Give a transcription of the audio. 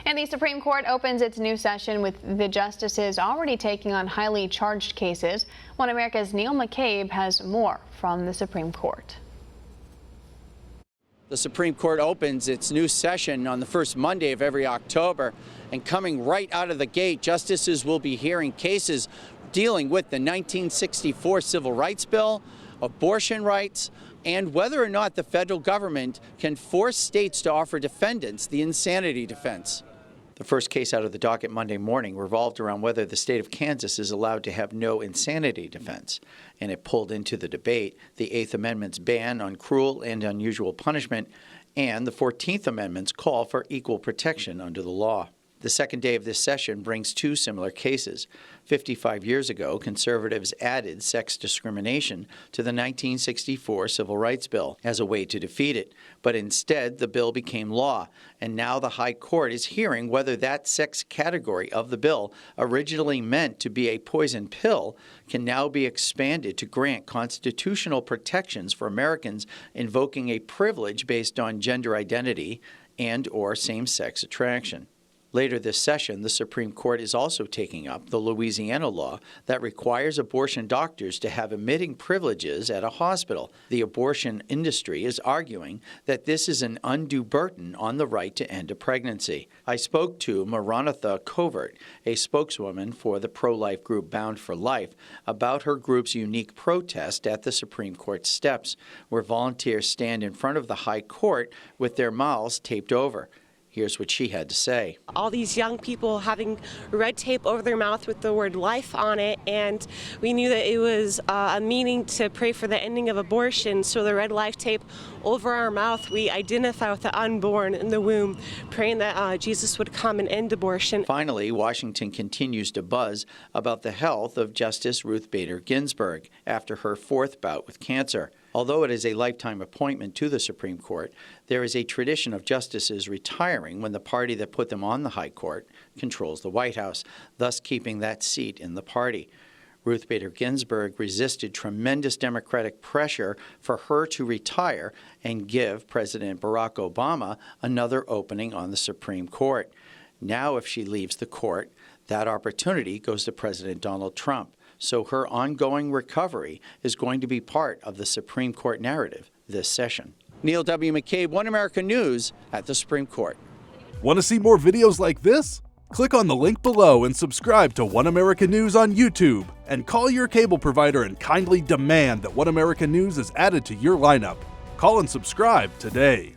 And the Supreme Court opens its new session with the justices already taking on highly charged cases. One America's Neil McCabe has more from the Supreme Court. The Supreme Court opens its new session on the first Monday of every October, and coming right out of the gate, justices will be hearing cases dealing with the 1964 Civil Rights Bill, abortion rights, and whether or not the federal government can force states to offer defendants the insanity defense. The first case out of the docket Monday morning revolved around whether the state of Kansas is allowed to have no insanity defense, and it pulled into the debate the Eighth Amendment's ban on cruel and unusual punishment and the 14th Amendment's call for equal protection under the law. The second day of this session brings two similar cases. 55 years ago, conservatives added sex discrimination to the 1964 Civil Rights Bill as a way to defeat it. But instead, the bill became law, and now the High Court is hearing whether that sex category of the bill, originally meant to be a poison pill, can now be expanded to grant constitutional protections for Americans invoking a privilege based on gender identity and/or same-sex attraction. Later this session, the Supreme Court is also taking up the Louisiana law that requires abortion doctors to have admitting privileges at a hospital. The abortion industry is arguing that this is an undue burden on the right to end a pregnancy. I spoke to Maranatha Covert, a spokeswoman for the pro-life group Bound for Life, about her group's unique protest at the Supreme Court steps, where volunteers stand in front of the High Court with their mouths taped over. Here's what she had to say. All these young people having red tape over their mouth with the word life on it, and we knew that it was a meaning to pray for the ending of abortion, so the red life tape over our mouth, we identify with the unborn in the womb, praying that Jesus would come and end abortion. Finally, Washington continues to buzz about the health of Justice Ruth Bader Ginsburg after her fourth bout with cancer. Although it is a lifetime appointment to the Supreme Court, there is a tradition of justices retiring when the party that put them on the High Court controls the White House, thus keeping that seat in the party. Ruth Bader Ginsburg resisted tremendous Democratic pressure for her to retire and give President Barack Obama another opening on the Supreme Court. Now, if she leaves the court, that opportunity goes to President Donald Trump. So her ongoing recovery is going to be part of the Supreme Court narrative this session. Neil W. McCabe, One America News at the Supreme Court. Want to see more videos like this? Click on the link below and subscribe to One America News on YouTube, and call your cable provider and kindly demand that One America News is added to your lineup. Call and subscribe today.